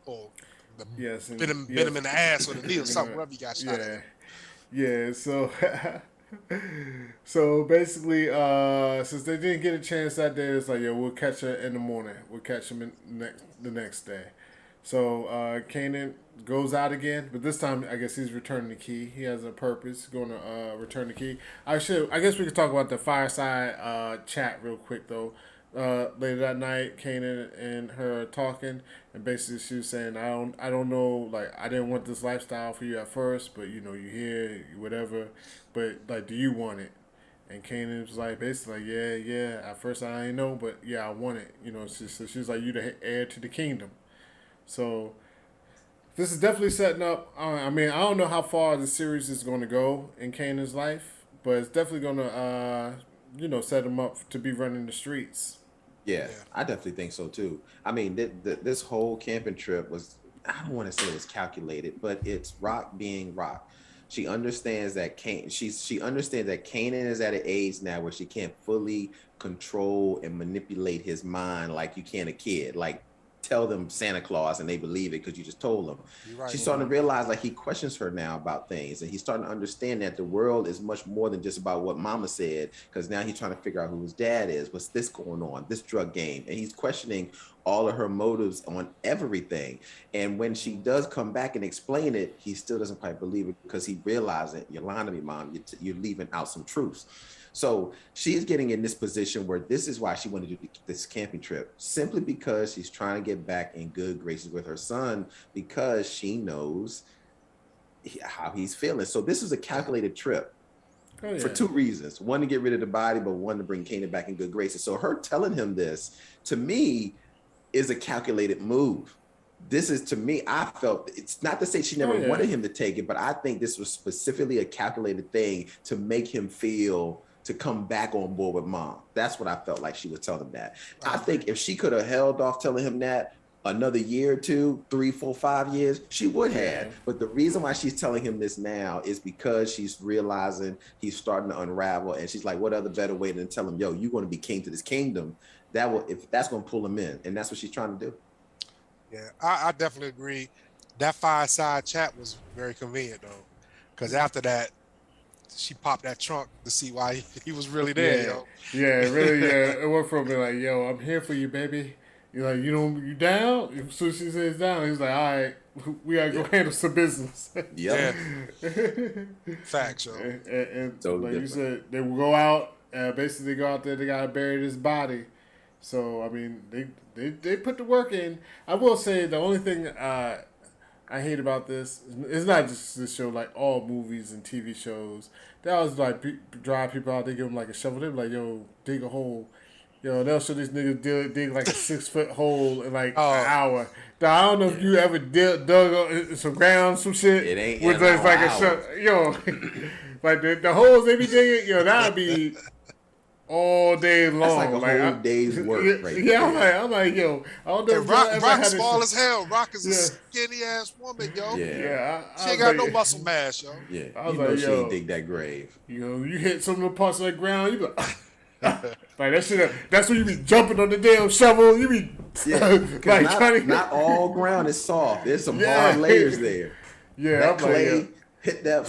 Or bit him in the ass with a needle, something, whatever you got shot at.
Yeah, so basically, since they didn't get a chance that day, it's like, "Yo, we'll catch her in the morning. We'll catch him the next day." So Kanan goes out again, but this time I guess he's returning the key. He has a purpose, going to return the key. I guess we could talk about the fireside chat real quick though. Later that night, Kanan and her are talking, and basically she was saying, I don't know, like I didn't want this lifestyle for you at first, but you know you here, whatever, but like, do you want it? And Kanan was like, basically, like, yeah. At first I didn't know, but yeah, I want it. You know, so she was like, you the heir to the kingdom. So this is definitely setting up. I mean, I don't know how far the series is going to go in Kanan's life, but it's definitely going to, set him up to be running the streets.
Yeah, I definitely think so too. I mean, this whole camping trip was, I don't want to say it was calculated, but it's Rock being Rock. She understands that she understands that Kanan is at an age now where she can't fully control and manipulate his mind like you can a kid. Like, tell them Santa Claus and they believe it because you just told them. Right, she's starting to realize, like, he questions her now about things, and he's starting to understand that the world is much more than just about what mama said, because now he's trying to figure out who his dad is. What's this going on, this drug game? And he's questioning all of her motives on everything. And when she does come back and explain it, he still doesn't quite believe it because he realizes, you're lying to me, Mom. You're leaving out some truths. So she's getting in this position where this is why she wanted to do this camping trip, simply because she's trying to get back in good graces with her son, because she knows how he's feeling. So this was a calculated trip for two reasons. One, to get rid of the body, but one, to bring Kanan back in good graces. So her telling him this, to me, is a calculated move. This is, to me, I felt, it's not to say she never wanted him to take it, but I think this was specifically a calculated thing to make him feel to come back on board with mom. That's what I felt like she was telling him that. I think if she could have held off telling him that another year or 2, 3, 4, 5 years, she would have. But the reason why she's telling him this now is because she's realizing he's starting to unravel, and she's like, what other better way than tell him, yo, you're going to be king to this kingdom? That will, if that's going to pull him in, and that's what she's trying to do.
Yeah, I definitely agree. That fireside chat was very convenient though, because after that, she popped that trunk to see why he was really there. Yo.
Yeah, really. Yeah, it went from being like, "Yo, I'm here for you, baby." You're like, you down? So she says down. He's like, all right, we gotta go handle some business.
Yeah. Facts, yo.
And
totally
like you said, they will go out. Basically, go out there. They gotta bury this body. So I mean, they put the work in. I will say the only thing I hate about this is not just this show. Like all movies and TV shows, they always like drive people out. They give them like a shovel. They're like, yo, dig a hole. Yo, they'll show these niggas dig like a 6-foot hole in like an hour. Now, I don't know if you ever dug some ground, some shit.
It ain't
with like a yo, like the holes they be digging. Yo, that'd be all day long.
That's like a whole day's work, right?
Yeah, I'm like, yo, I don't know.
If Rock's small as hell. Rock is a skinny ass woman, yo. She ain't got no muscle mass, yo.
Yeah, I was like, she ain't dig that grave.
You know, you hit some of the parts of the ground, you be like. Like that shit, that's when you be jumping on the damn shovel. You be like
not all ground is soft. There's some hard layers there.
Yeah,
that clay hit that.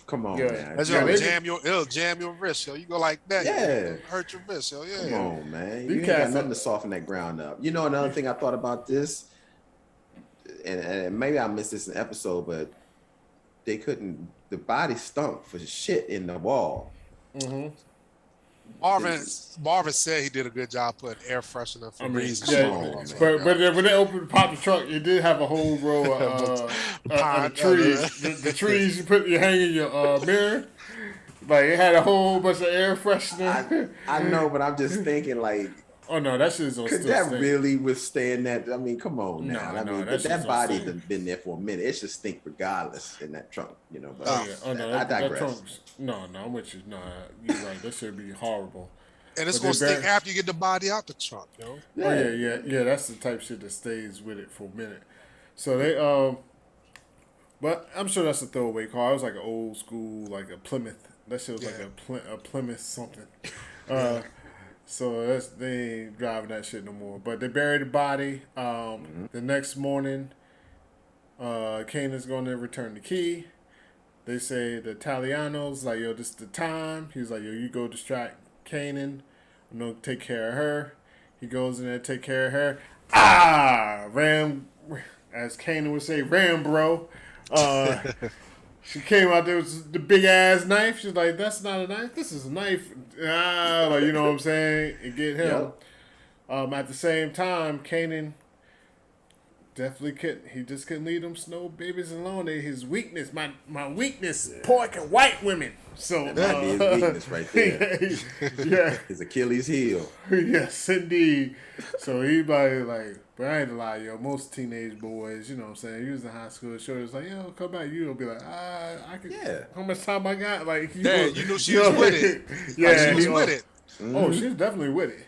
Come on, man.
That's it'll jam your wrist, yo. You go like that, it'll hurt your wrist, yo. Yeah.
Come on, man. You ain't got nothing to soften that ground up. You know, another thing I thought about this, and maybe I missed this in the episode, but they couldn't. The body stunk for shit in the wall.
Mm-hmm.
Marvin said he did a good job putting air freshener for reasons.
But when they pop the truck, it did have a whole row of trees. The trees you hang in your mirror. Like it had a whole bunch of air freshener.
I know, but I'm just thinking like,
oh no, that shit's on.
Could that really withstand that? I mean, come on now. That body's been there for a minute. It should stink regardless in that trunk, you know. But I digress.
No, I'm with you. No, you're right. That should be horrible.
And it's gonna stink after you get the body out the trunk, yo.
Yeah. That's the type of shit that stays with it for a minute. So they but I'm sure that's a throwaway car. It was like an old school, like a Plymouth. That shit was like a Plymouth something. So they ain't driving that shit no more. But they buried the body. The next morning, Kanan's going to return the key. They say the Italiano's like, yo, this is the time. He's like, yo, you go distract Kanan. I'm going to take care of her. He goes in there to take care of her. Ram, as Kanan would say, Ram, bro. She came out there with the big ass knife. She's like, that's not a knife. This is a knife. Like, you know what I'm saying? And get him. Yep. At the same time, Kanan definitely couldn't. He just couldn't leave them snow babies alone. They're his weakness. My weakness, pork and white women. So
that'd be his weakness right there.
Yeah.
His Achilles heel.
Yes, indeed. So he like, but I ain't gonna lie, yo. Most teenage boys, you know what I'm saying, he was in high school, sure it's like, yo, come back. You'll be like, I can. Yeah. How much time I got? Like,
you knew she was with it.
Yeah,
she was with it.
Mm-hmm. Oh, she was definitely with it.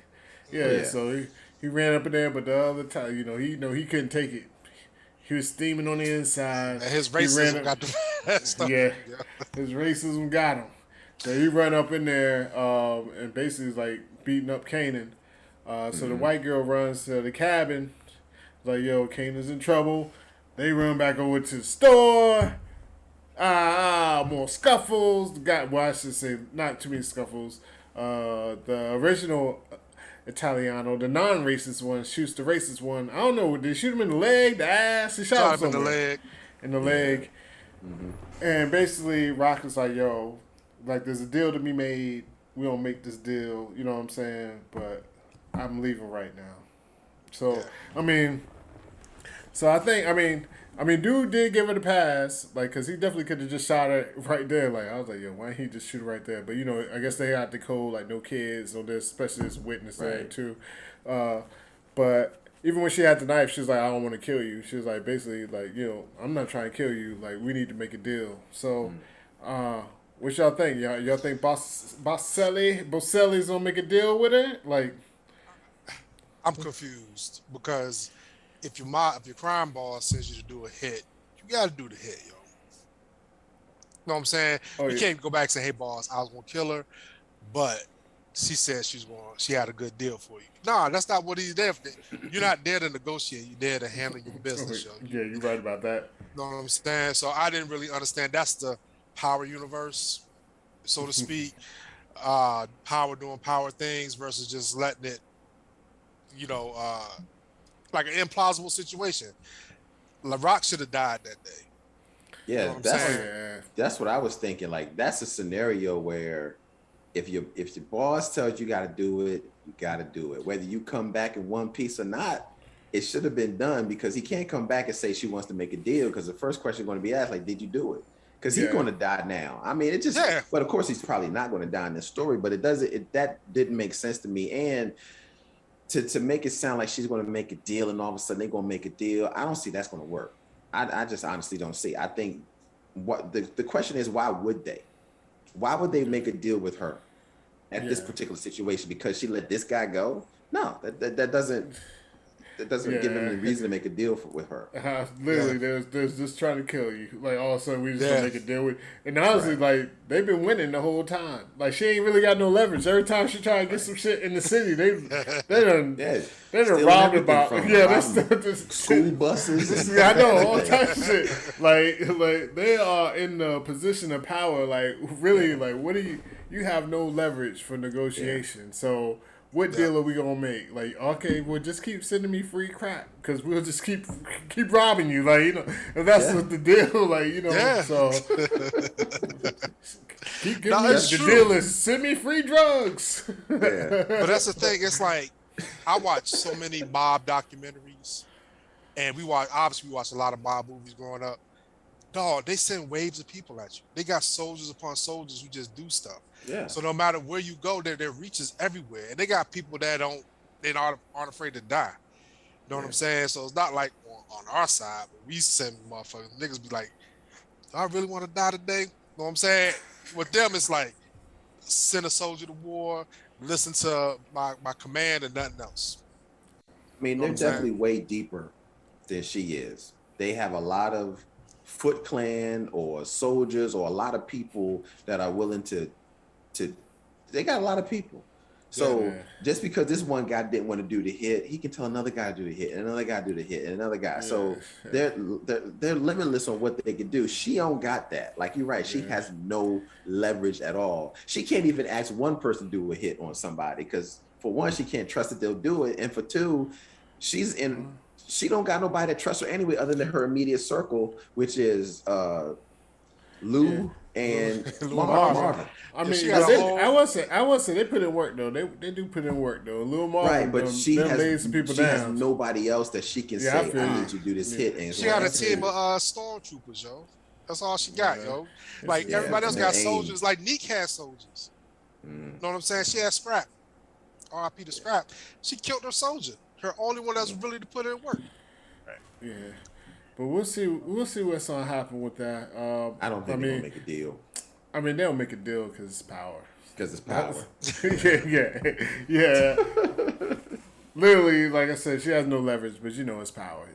Yeah. So he ran up in there, but the other time, he couldn't take it. He was steaming on the inside.
And his racism got the stuff.
Yeah, his racism got him. So he run up in there and basically is like beating up Kanan. So the white girl runs to the cabin. Like, yo, Kanan's in trouble. They run back over to the store. More scuffles. I should say not too many scuffles. The original Italiano, the non-racist one, shoots the racist one. I don't know. Did he shoot him in the leg, the ass? He shot him
in the leg.
In the leg. Mm-hmm. And basically, Rock is like, yo, like, there's a deal to be made. we don't make this deal. You know what I'm saying? But I'm leaving right now. So
Yeah.
I mean, dude did give it a pass, like, cause he definitely could have just shot it right there. Like, I was like, yo, why didn't he just shoot it right there? But I guess they had the code, like, no kids, no this, especially this witness there
Right.
too. But even when she had the knife, she was like, I don't want to kill you. She was like, basically, like, I'm not trying to kill you. Like, we need to make a deal. So, what y'all think? Y'all think Boselli's gonna make a deal with it? Like,
I'm confused because if your crime boss says you to do a hit, you got to do the hit, yo. You know what I'm saying?
Oh,
You
yeah.
can't go back and say, "Hey, boss, I was gonna kill her, but she said she had a good deal for you." Nah, that's not what he's there for. You're not there to negotiate. You're there to handle your business, yo.
yeah, you're right about that.
You know what I'm saying? So I didn't really understand. That's the power universe, so to speak. Power doing power things versus just letting it, like an implausible situation. LaRock should have died that day. You know
Yeah,
what I'm
that's
saying?
that's what I was thinking. Like, that's a scenario where if your boss tells you got to do it, you got to do it. Whether you come back in one piece or not, it should have been done, because he can't come back and say she wants to make a deal, because the first question going to be asked, like, did you do it? Because he's going to die now. I mean, it just.
Yeah.
But of course, he's probably not going to die in this story. But that didn't make sense to me. And to make it sound like she's going to make a deal and all of a sudden they're going to make a deal, I don't see that's going to work. I just honestly don't see. I think what the question is, why would they? Why would they make a deal with her at this particular situation? Because she let this guy go? No, that doesn't give them any reason to make a deal with her.
Literally, there's just trying to kill you. Like, all of a sudden, we just gonna make a deal with. And honestly, like, they've been winning the whole time. Like, she ain't really got no leverage. Every time she try to get some shit in the city, they done robbed about. That's
school buses.
I know, all types of shit. Like they are in the position of power. Like, really, like, what do you have no leverage for negotiation? So. What deal are we gonna make? Like, okay, well, just keep sending me free crap, because we'll just keep robbing you. Like, if that's what the deal, like, so keep giving me the deal is send me free drugs.
But that's the thing. It's like, I watch so many mob documentaries, and we watch a lot of mob movies growing up. Dog, they send waves of people at you. They got soldiers upon soldiers who just do stuff.
Yeah.
So no matter where you go, their reach is everywhere, and they got people that aren't afraid to die. You know what I'm saying? So it's not like on our side, but we send motherfuckers. Niggas be like, "Do I really want to die today?" You know what I'm saying? With them, it's like, send a soldier to war, listen to my command, and nothing else.
I mean, they're definitely way deeper than she is. They have a lot of Foot Clan or soldiers or a lot of people that are willing to they got a lot of people. So just because this one guy didn't want to do the hit, he can tell another guy to do the hit and another guy to do the hit and another guy. So they're limitless on what they can do. She don't got that. Like, you're right. She has no leverage at all. She can't even ask one person to do a hit on somebody, because for one, she can't trust that they'll do it. And for two, she don't got nobody that trusts her anyway, other than her immediate circle, which is Lou and Marvin.
I mean, I want to say they put in work though. They do put in work though. Lil Marvin,
right? But she has
down.
nobody else that she can say, "I need you to do this hit." And
she got a team of stormtroopers, yo. That's all she got, yo. Like, everybody else got soldiers. Like, Neek has soldiers. You know what I'm saying? She has Scrap. R.I.P. to Scrap. She killed her soldier. Her only one that's really to put in work.
Yeah. But we'll see what's gonna happen with that.
I don't think they're gonna make a deal.
I mean, they'll make a deal because it's power.
Because it's power.
yeah. Literally, like I said, she has no leverage, but it's power.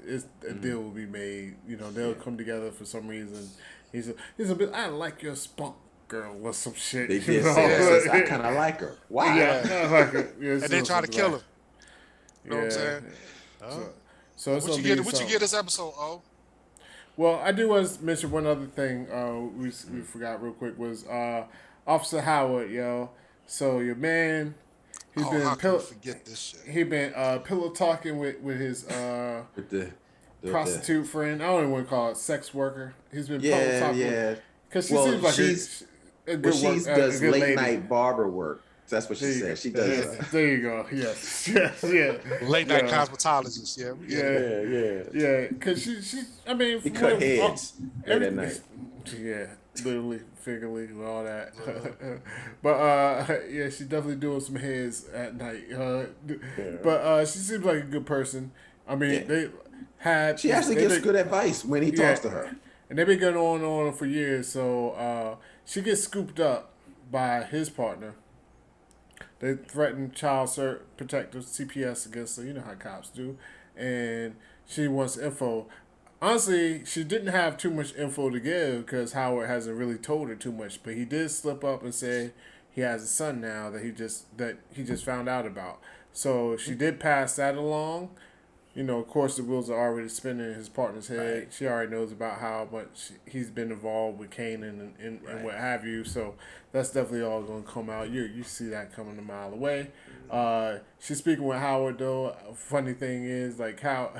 A deal will be made. They'll come together for some reason. He's a bit. I like your spunk, girl, or some shit.
They did say I kind of like her. Why?
Yeah, I like her.
And they try to kill her. You know what I'm saying?
So
what you get this episode,
Well, I do want to mention one other thing we forgot real quick was Officer Howard, yo. So your man,
forget this shit?
He been pillow talking with his
with the
prostitute friend. I don't even want to call it sex worker. He's been pillow talking.
Yeah.
Because she seems like
she does late night barber work. That's what she said. She does.
There you go. Yes. Yeah.
Late night cosmetologist. Yeah, we get it.
Yeah. Because I mean,
He cut heads late at night.
Yeah, literally, figuratively, and all that. But yeah, she's definitely doing some heads at night. But she seems like a good person. I mean,
She actually gives good advice when he talks to her.
And they've been going on for years. So she gets scooped up by his partner. They threaten child protective CPS against her. You know how cops do. And she wants info. Honestly, she didn't have too much info to give because Howard hasn't really told her too much. But he did slip up and say he has a son now that he just found out about. So she did pass that along. You know, of course, the wheels are already spinning in his partner's head. Right. She already knows about how much he's been involved with Kanan and what have you. So that's definitely all going to come out. You see that coming a mile away. She's speaking with Howard, though. Funny thing is, like, how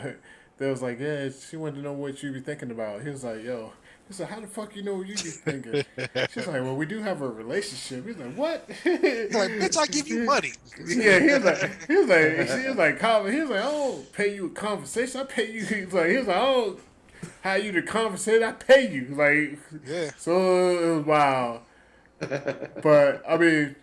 they was like, yeah, she wanted to know what you be thinking about. He was like, yo. He's like, how the fuck you know what you be thinking? She's like, well, we do have a relationship. He's like, what?
He's like, bitch, I give you money.
Yeah, he was like, I don't pay you a conversation. I pay you. He was like, I don't hire you to conversate. I pay you. Like,
yeah.
So it was wild. But I mean,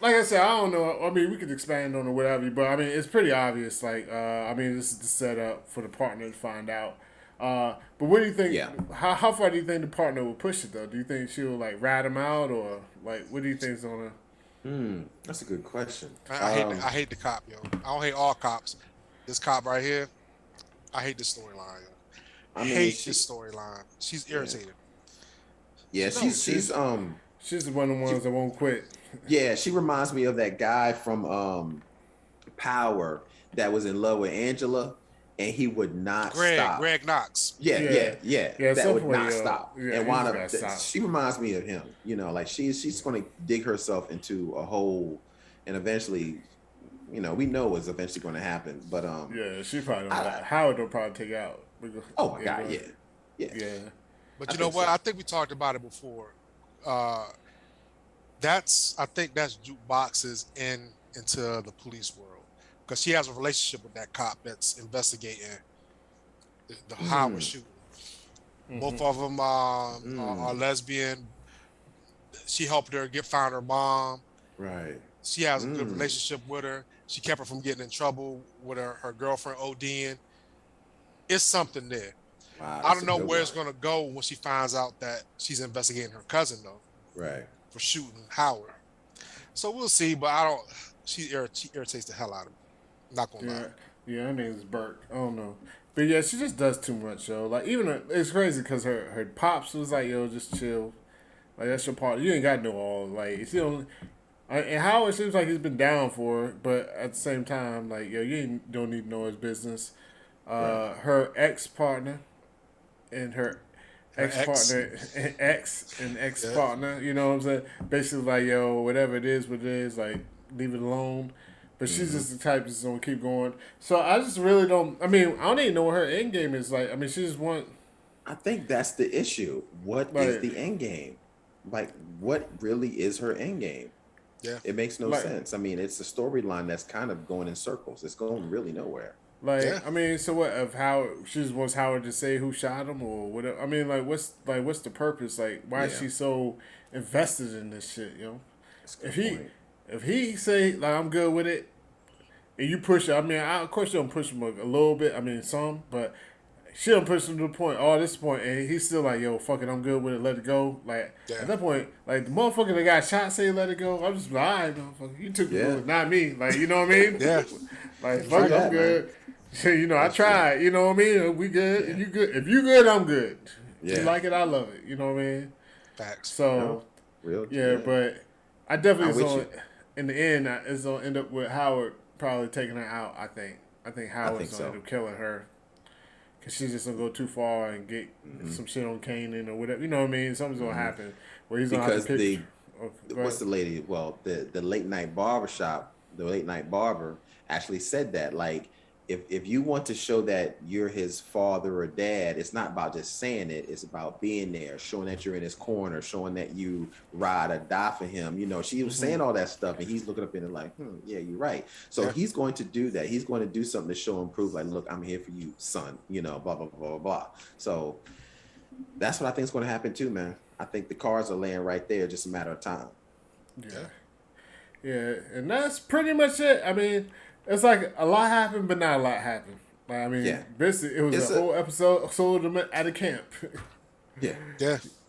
like I said, I don't know. I mean, we could expand on it, whatever. But I mean, it's pretty obvious. Like, I mean, this is the setup for the partner to find out. But what do you think? Yeah. How far do you think the partner will push it though? Do you think she'll like rat him out or like what do you think is on her?
That's a good question.
I hate the cop, yo. I don't hate all cops. This cop right here, I hate this storyline. I hate this storyline. She's irritated.
Yeah, she's one
of the ones that won't quit.
Yeah, she reminds me of that guy from Power that was in love with Angela. And he would not stop.
Greg Knox.
Yeah. That would not stop. Yeah, and wound up. She reminds me of him. You know, like she's going to dig herself into a hole, and eventually, you know, we know it's eventually going to happen. But
yeah, she probably don't. Howard will probably take out.
Oh my God, yeah.
But you know what? So. I think we talked about it before. I think that's Jukebox's into the police world. Because she has a relationship with that cop that's investigating the Howard shooting. Both of them are lesbian. She helped her find her mom.
Right.
She has a good relationship with her. She kept her from getting in trouble with her girlfriend ODing. It's something there. Wow, I don't know where it's going to go when she finds out that she's investigating her cousin, though.
Right.
For shooting Howard. So we'll see, but she irritates the hell out of me. Not gonna lie.
Yeah, her name is Burke. I don't know. But yeah, she just does too much, yo. Like, even it's crazy because her pops was like, yo, just chill. Like, that's your part. You ain't got no all. Like, she don't. And Howard seems like he's been down for it, but at the same time, like, yo, don't need to know his business. Right. Her ex-partner and her ex-partner, ex-partner, you know what I'm saying? Basically, like, yo, whatever it is, like, leave it alone. But she's just the type that's going to keep going. So I just really don't... I mean, I don't even know what her end game is like. I mean, she just want...
I think that's the issue. What is the end game? Like, what really is her end game?
Yeah.
It makes no sense. I mean, it's a storyline that's kind of going in circles. It's going really nowhere.
I mean, so what? If Howard... She just wants Howard to say who shot him or whatever. I mean, what's the purpose? Like, why is she so invested in this shit, yo? If he say, like, I'm good with it, and you push it, I mean, of course you don't push him a little bit, I mean, some, but she don't push him to the point, this point, and he's still like, yo, fuck it, I'm good with it, let it go. Like, at that point, like, the motherfucker that got shot say let it go, I'm just like, all right, motherfucker, you took the bullet, not me. Like, you know what I mean?
Yeah.
Like, fuck it, I'm good. You know, I tried, you know what I mean? We good, and you good. If you good, I'm good. Yeah. You like it, I love it. You know what I mean?
Facts.
So, but I definitely in the end, it's going to end up with Howard probably taking her out, I think. I think Howard's going to end up killing her. Because she's just going to go too far and get some shit on Kanan or whatever. You know what I mean? Something's going to happen where he's going to have to pick...
What's the lady? Well, the late night barber shop, the late night barber actually said that, like, if you want to show that you're his father or dad, it's not about just saying it. It's about being there, showing that you're in his corner, showing that you ride or die for him. You know, she was saying all that stuff, and he's looking up in it like, yeah, you're right. So he's going to do that. He's going to do something to show and prove, like, look, I'm here for you, son. You know, blah blah blah blah blah. So that's what I think is going to happen too, man. I think the cards are laying right there, just a matter of time.
Yeah, and that's pretty much it. I mean, it's like a lot happened, but not a lot happened. Like, I mean, basically, it was a whole episode at a camp.
Yeah.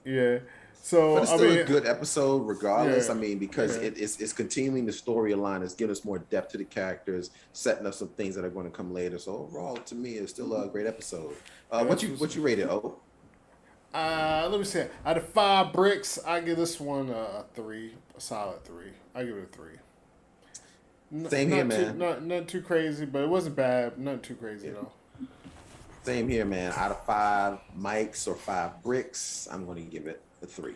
Yeah. So,
but it's still a good episode, regardless.
Yeah.
I mean, because it's continuing the storyline. It's giving us more depth to the characters, setting up some things that are going to come later. So overall, to me, it's still a great episode. What you rated? Oh,
let me see. Out of 5 bricks, I give this one a 3, a solid 3. I give it a 3.
Same here, man.
Not too crazy, but it wasn't bad. Not too crazy at all.
Same here, man. Out of 5 mics or 5 bricks, I'm going to give it a 3.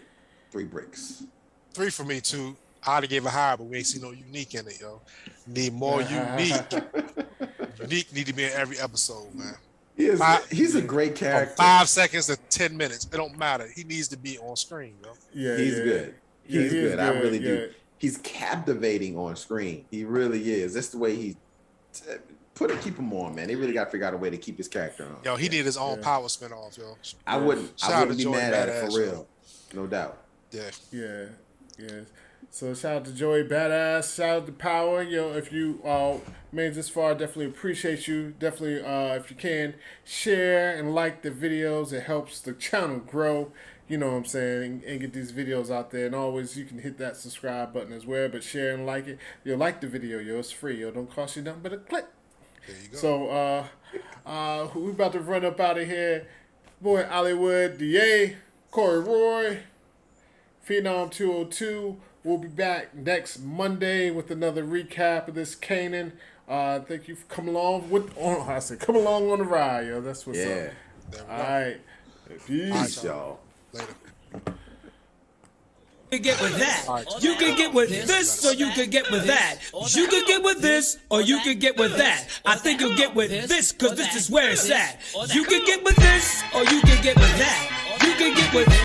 3 bricks.
3 for me too. I'd have gave it higher, but we ain't see no unique in it, yo. Need more unique. Unique need to be in every episode, man.
He's a great character.
From 5 seconds to 10 minutes. It don't matter. He needs to be on screen, yo.
Yeah,
he's good. He's good. I really do.
Yeah.
He's captivating on screen. He really is. That's the way he keep him on, man. They really got to figure out a way to keep his character on.
Yo, he did his own power spin off, yo.
I wouldn't be mad at it for real. No doubt.
Yeah. So shout out to Joey Badass. Shout out to Power. Yo, if you made this far, definitely appreciate you. Definitely, if you can, share and like the videos. It helps the channel grow. You know what I'm saying? And get these videos out there. And always, you can hit that subscribe button as well. But share and like it. Yo, like the video. Yo, it's free. Yo, don't cost you nothing but a click.
There you go.
So, we about to run up out of here. Boy, Hollywood, DA, Corey Roy, Phenom 202. We'll be back next Monday with another recap of this Kanan. Thank you for coming along come along on the ride, yo. That's what's up. All right. Peace, y'all.
Later.
You can get with that. You can get with this, or you can get with that. You can get with this, or you can get with that. I think you'll get with this, cause this is where it's at. You can get with this, or you can get with that. You can get with